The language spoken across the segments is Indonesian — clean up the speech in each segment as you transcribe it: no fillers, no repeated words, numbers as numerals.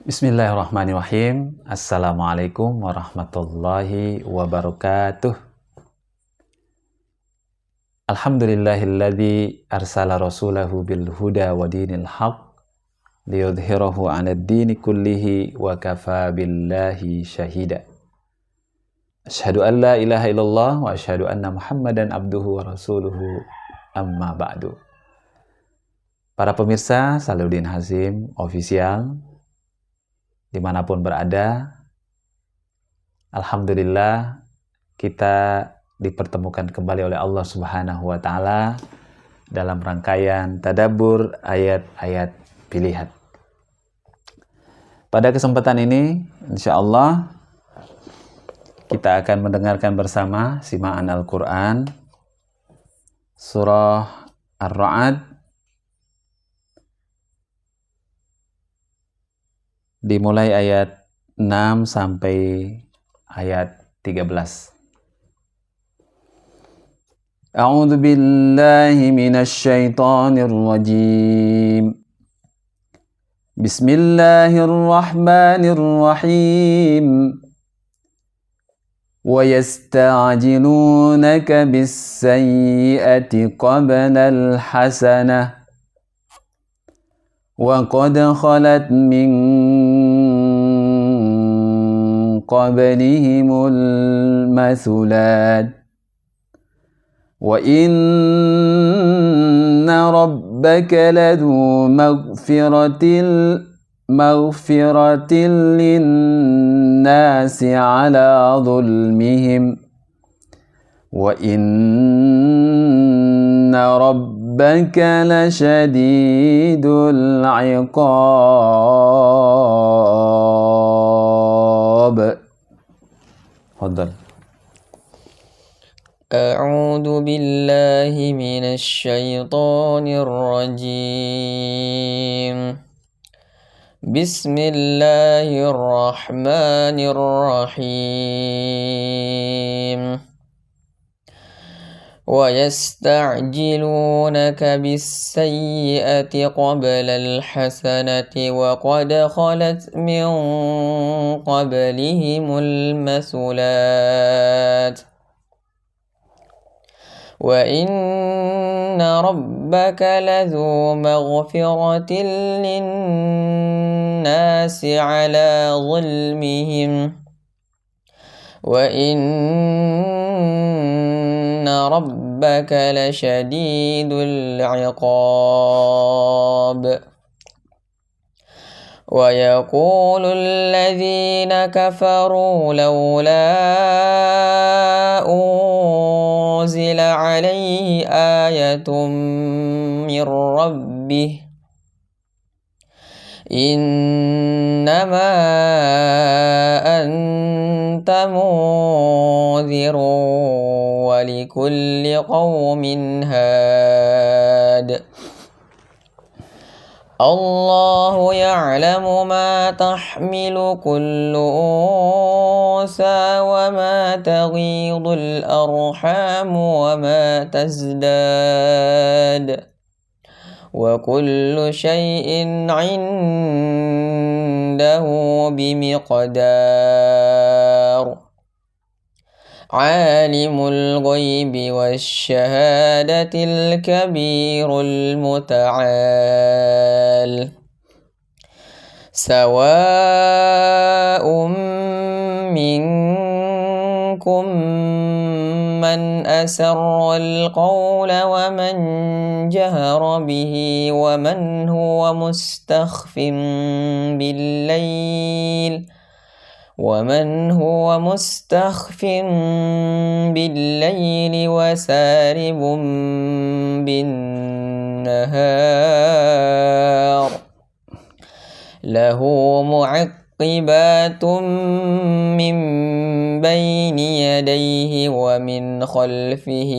Bismillahirrahmanirrahim. Assalamualaikum warahmatullahi wabarakatuh. Alhamdulillahilladzi arsala rasulahu bil huda wa dinil haq liyudhhirahu 'alad dini kullihi wa kafa billahi syahida. Asyhadu an la ilaha illallah wa asyhadu anna Muhammadan abduhu wa rasuluhu amma ba'du. Para pemirsa Salahuddin Hashim Official dimanapun berada, alhamdulillah kita dipertemukan kembali oleh Allah Subhanahu wa Ta'ala dalam rangkaian tadabbur ayat-ayat pilihan. Pada kesempatan ini, insya Allah kita akan mendengarkan bersama simaan Al-Quran surah Ar-Ra'd dimulai ayat 6 sampai ayat 13. A'udzu billahi minasy syaithanir rajim. Bismillahirrahmanirrahim. Wa yasta'jilunaka bis-sayyi'ati qabla al-hasanah wa qad khalat min qablihimul mathulat wa inna rabbaka ladhu maghfiratin linnasi ala dhulmihim wa inna rabbaka lasyadidul iqab. Fadhal. أعوذ بالله من الشيطان الرجيم. بسم الله الرحمن الرحيم. ويستعجلونك بالسيئة قبل الحسنة وقد خلت من قبلهم المثلات وإن ربك لذو مغفرة للناس على ظلمهم وإن ربك لشديد العقاب. ويقول الذين كفروا لولا أنزل عليه آية من ربه إنما أنت منذر ولكل قوم هاد. الله يعلم ما تحمل كل أنثى وما تغيض الأرحام وما تزداد وكل شيء عنده بمقدار. عالم الغيب والشهادة الكبير المتعال. سواء منكم من أسر القول ومن جهر به ومن هو مستخف بالليل وسارب بالنهار. له معقبات من بين يديه ومن خلفه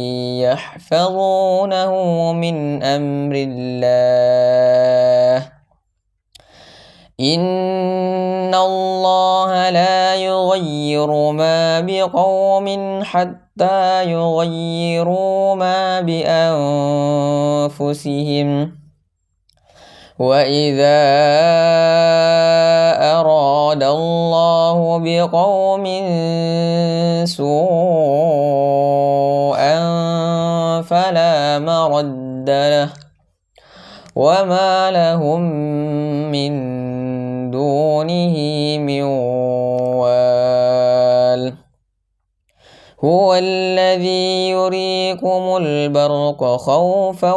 يحفظونه من أمر الله. إن الله لا يغير ما بقوم حتى يغيروا ما بأنفسهم. وإذا أراد الله بقوم سوءا فلا مرد له وما لهم من دونه من وال هو الذي يريكم البرق خوفا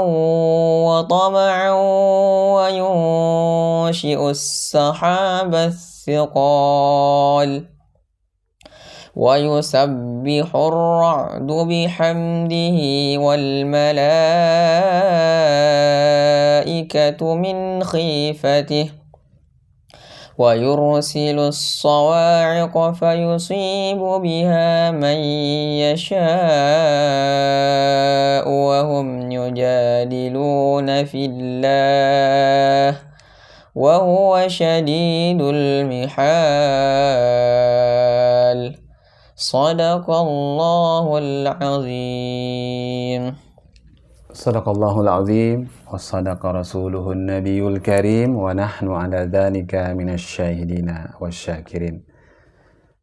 وطمعا وينشئ السحاب الثقال ويسبح الرعد بحمده والملائكة من خيفته ويرسل الصواعق فيصيب بها من يشاء وهم يجادلون في الله وهو شديد المحال صدق الله العظيم. Sadaqallahul azim wa sadaqa rasuluhun nabiyul karim wa nahnu ala dhalika minasyahidina wasyakirin.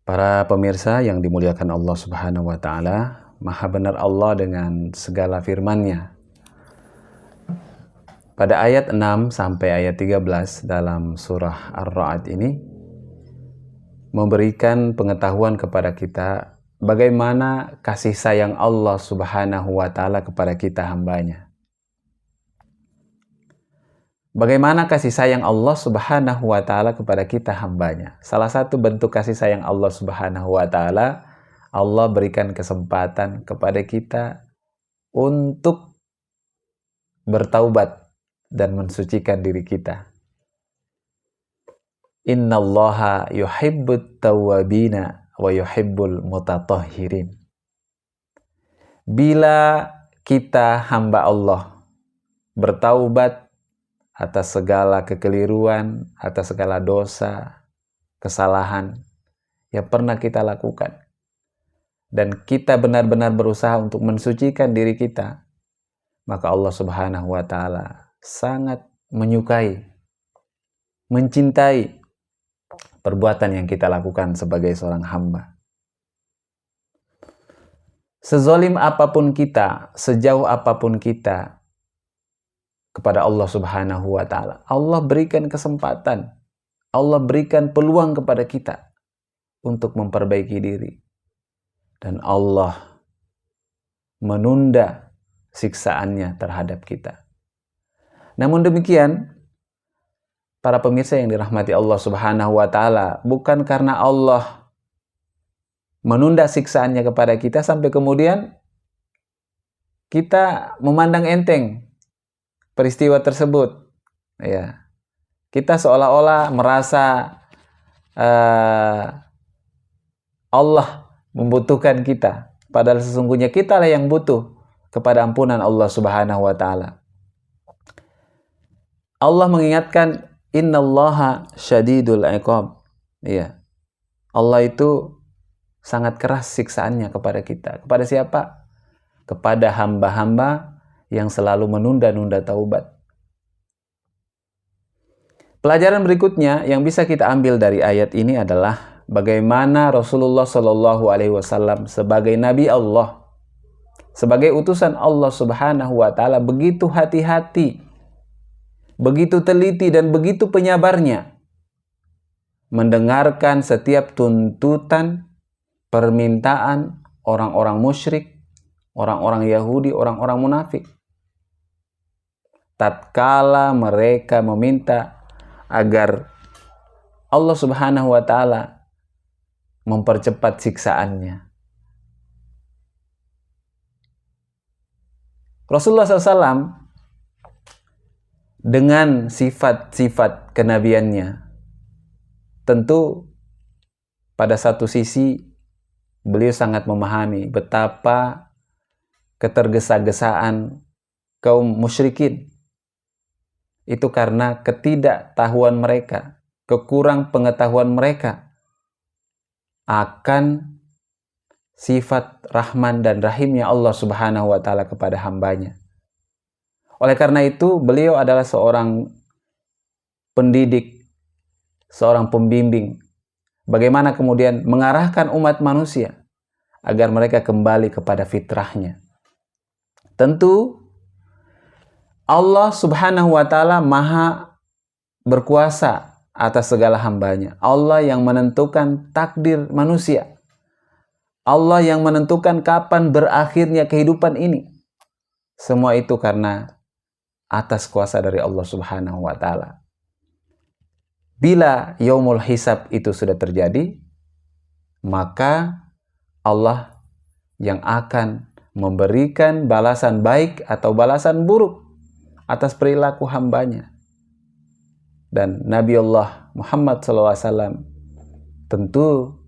Para pemirsa yang dimuliakan Allah Subhanahu wa taala, Maha benar Allah dengan segala firman-Nya. Pada ayat 6 sampai ayat 13 dalam surah Ar-Ra'd ini memberikan pengetahuan kepada kita bagaimana kasih sayang Allah Subhanahu wa taala kepada kita hambanya. Bagaimana kasih sayang Allah Subhanahu wa taala kepada kita hambanya. Salah satu bentuk kasih sayang Allah Subhanahu wa taala, Allah berikan kesempatan kepada kita untuk bertaubat dan mensucikan diri kita. Innallaha yuhibbut tawwabina wa yuhibbul mutatahhirin. Bila kita hamba Allah bertaubat atas segala kekeliruan, atas segala dosa, kesalahan yang pernah kita lakukan, dan kita benar-benar berusaha untuk mensucikan diri kita, maka Allah Subhanahu wa taala sangat menyukai, mencintai perbuatan yang kita lakukan sebagai seorang hamba. Sezalim apapun kita, sejauh apapun kita kepada Allah Subhanahu wa taala, Allah berikan kesempatan, Allah berikan peluang kepada kita untuk memperbaiki diri. Dan Allah menunda siksaannya terhadap kita. Namun demikian, para pemirsa yang dirahmati Allah Subhanahu wa taala, bukan karena Allah menunda siksaannya kepada kita sampai kemudian kita memandang enteng peristiwa tersebut. Ya. Kita seolah-olah merasa Allah membutuhkan kita, padahal sesungguhnya kitalah yang butuh kepada ampunan Allah Subhanahu wa taala. Allah mengingatkan, innallaha syadidul iqab. Iya. Allah itu sangat keras siksaannya kepada kita. Kepada siapa? Kepada hamba-hamba yang selalu menunda-nunda taubat. Pelajaran berikutnya yang bisa kita ambil dari ayat ini adalah bagaimana Rasulullah Shallallahu Alaihi Wasallam sebagai Nabi Allah, sebagai utusan Allah Subhanahu wa taala, begitu hati-hati, begitu teliti dan begitu penyabarnya mendengarkan setiap tuntutan, permintaan orang-orang musyrik, orang-orang Yahudi, orang-orang munafik. Tatkala mereka meminta agar Allah Subhanahu wa taala mempercepat siksaannya, Rasulullah SAW dengan sifat-sifat kenabiannya, tentu pada satu sisi beliau sangat memahami betapa ketergesa-gesaan kaum musyrikin. Itu karena ketidaktahuan mereka, kekurang pengetahuan mereka akan sifat Rahman dan Rahimnya Allah Subhanahu wa taala kepada hambanya. Oleh karena itu, beliau adalah seorang pendidik, seorang pembimbing. Bagaimana kemudian mengarahkan umat manusia agar mereka kembali kepada fitrahnya. Tentu Allah Subhanahu wa Ta'ala Maha berkuasa atas segala hambanya. Allah yang menentukan takdir manusia. Allah yang menentukan kapan berakhirnya kehidupan ini. Semua itu karena atas kuasa dari Allah Subhanahu wa Ta'ala. Bila yaumul hisab itu sudah terjadi, maka Allah yang akan memberikan balasan baik atau balasan buruk atas perilaku hambanya. Dan Nabi Allah Muhammad SAW tentu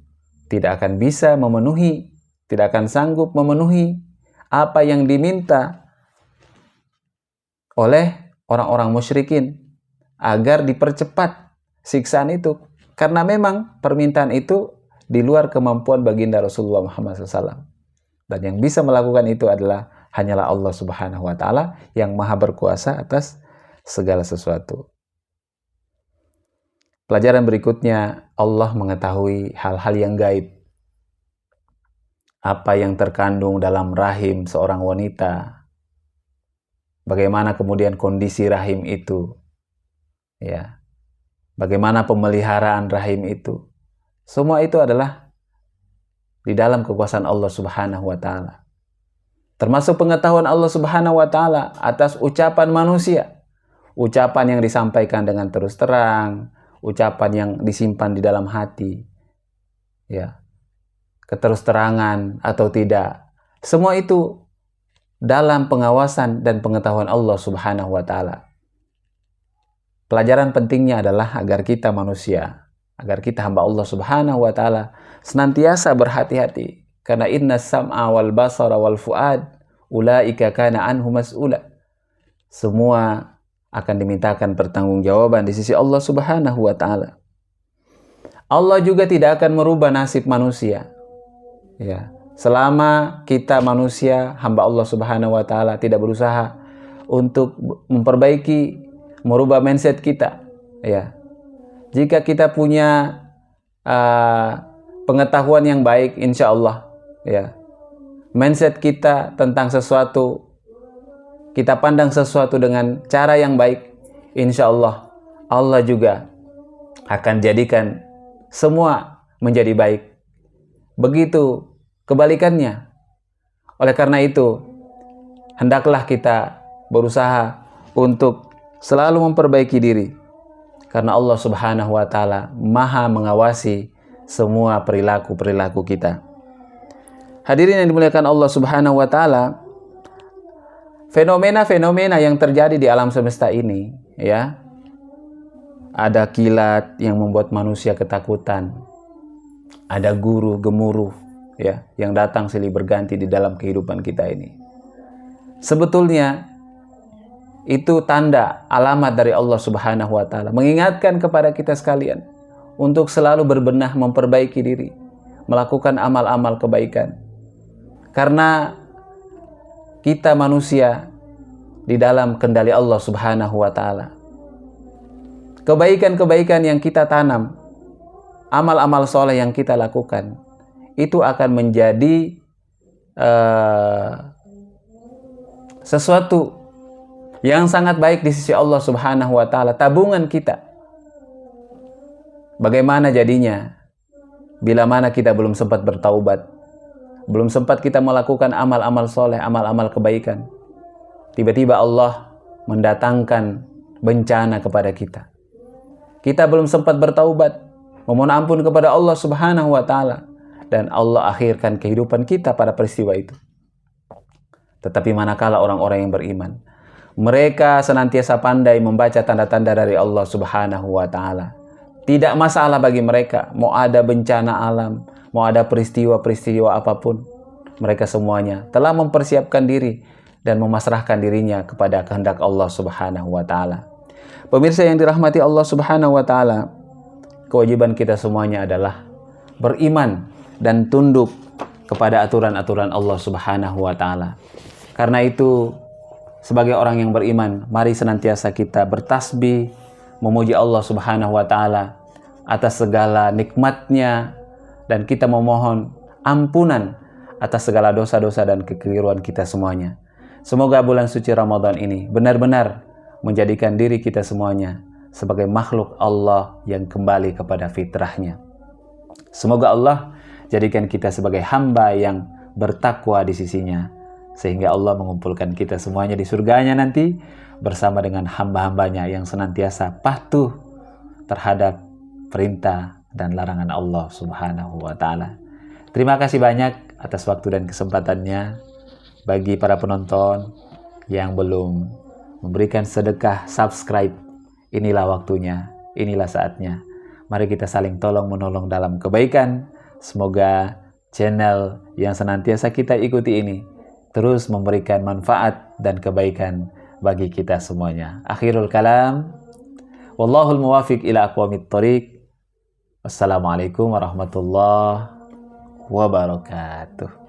tidak akan bisa memenuhi, tidak akan sanggup memenuhi apa yang diminta oleh orang-orang musyrikin agar dipercepat siksaan itu, karena memang permintaan itu di luar kemampuan baginda Rasulullah Muhammad SAW. Dan yang bisa melakukan itu adalah hanyalah Allah Subhanahu wa Ta'ala yang maha berkuasa atas segala sesuatu. Pelajaran berikutnya, Allah mengetahui hal-hal yang gaib. Apa yang terkandung dalam rahim seorang wanita, bagaimana kemudian kondisi rahim itu, ya, bagaimana pemeliharaan rahim itu, semua itu adalah di dalam kekuasaan Allah Subhanahu wa Ta'ala. Termasuk pengetahuan Allah Subhanahu wa Ta'ala atas ucapan manusia, ucapan yang disampaikan dengan terus terang, ucapan yang disimpan di dalam hati, ya, keterus-terangan atau tidak, semua itu dalam pengawasan dan pengetahuan Allah Subhanahu wa Ta'ala. Pelajaran pentingnya adalah agar kita manusia, agar kita hamba Allah Subhanahu wa Ta'ala senantiasa berhati-hati, karena inna sam'a wal basara wal fuad ulaika kana anhu mas'ula. Semua akan dimintakan pertanggungjawaban di sisi Allah Subhanahu wa Ta'ala. Allah juga tidak akan merubah nasib manusia, ya, selama kita manusia hamba Allah Subhanahu wa Ta'ala tidak berusaha untuk memperbaiki, merubah mindset kita, ya. Jika kita punya pengetahuan yang baik, insya Allah, ya, mindset kita tentang sesuatu, kita pandang sesuatu dengan cara yang baik, insya Allah, Allah juga akan jadikan semua menjadi baik. Begitu kebalikannya. Oleh karena itu, hendaklah kita berusaha untuk selalu memperbaiki diri, karena Allah Subhanahu wa Ta'ala maha mengawasi semua perilaku-perilaku kita. Hadirin yang dimuliakan Allah Subhanahu wa Ta'ala, fenomena-fenomena yang terjadi di alam semesta ini, ya, ada kilat yang membuat manusia ketakutan, ada guru gemuruh, ya, yang datang silih berganti di dalam kehidupan kita ini. Sebetulnya itu tanda alamat dari Allah Subhanahu wa Ta'ala mengingatkan kepada kita sekalian untuk selalu berbenah memperbaiki diri, melakukan amal-amal kebaikan. Karena kita manusia di dalam kendali Allah Subhanahu wa Ta'ala. Kebaikan-kebaikan yang kita tanam, amal-amal soleh yang kita lakukan, itu akan menjadi sesuatu yang sangat baik di sisi Allah Subhanahu wa Ta'ala, tabungan kita. Bagaimana jadinya bila mana kita belum sempat bertaubat, belum sempat kita melakukan amal-amal soleh, amal-amal kebaikan, tiba-tiba Allah mendatangkan bencana kepada kita. Kita belum sempat bertaubat, memohon ampun kepada Allah Subhanahu wa Ta'ala, dan Allah akhirkan kehidupan kita pada peristiwa itu. Tetapi manakala orang-orang yang beriman, mereka senantiasa pandai membaca tanda-tanda dari Allah Subhanahu wa Ta'ala. Tidak masalah bagi mereka, mau ada bencana alam, mau ada peristiwa-peristiwa apapun, mereka semuanya telah mempersiapkan diri dan memasrahkan dirinya kepada kehendak Allah Subhanahu wa Ta'ala. Pemirsa yang dirahmati Allah Subhanahu wa Ta'ala, kewajiban kita semuanya adalah beriman dan tunduk kepada aturan-aturan Allah Subhanahu wa Ta'ala. Karena itu, sebagai orang yang beriman, mari senantiasa kita bertasbih, memuji Allah Subhanahu wa Ta'ala, atas segala nikmatnya, dan kita memohon ampunan atas segala dosa-dosa dan kekeliruan kita semuanya. Semoga bulan suci Ramadan ini benar-benar menjadikan diri kita semuanya sebagai makhluk Allah yang kembali kepada fitrahnya. Semoga Allah jadikan kita sebagai hamba yang bertakwa di sisinya, sehingga Allah mengumpulkan kita semuanya di surganya nanti bersama dengan hamba-hambanya yang senantiasa patuh terhadap perintah dan larangan Allah Subhanahu wa Ta'ala. Terima kasih banyak atas waktu dan kesempatannya. Bagi para penonton yang belum memberikan sedekah subscribe, inilah waktunya, inilah saatnya. Mari kita saling tolong menolong dalam kebaikan. Semoga channel yang senantiasa kita ikuti ini terus memberikan manfaat dan kebaikan bagi kita semuanya. Akhirul kalam, wallahul muwafiq ila aqwamit thoriq. Wassalamualaikum warahmatullahi wabarakatuh.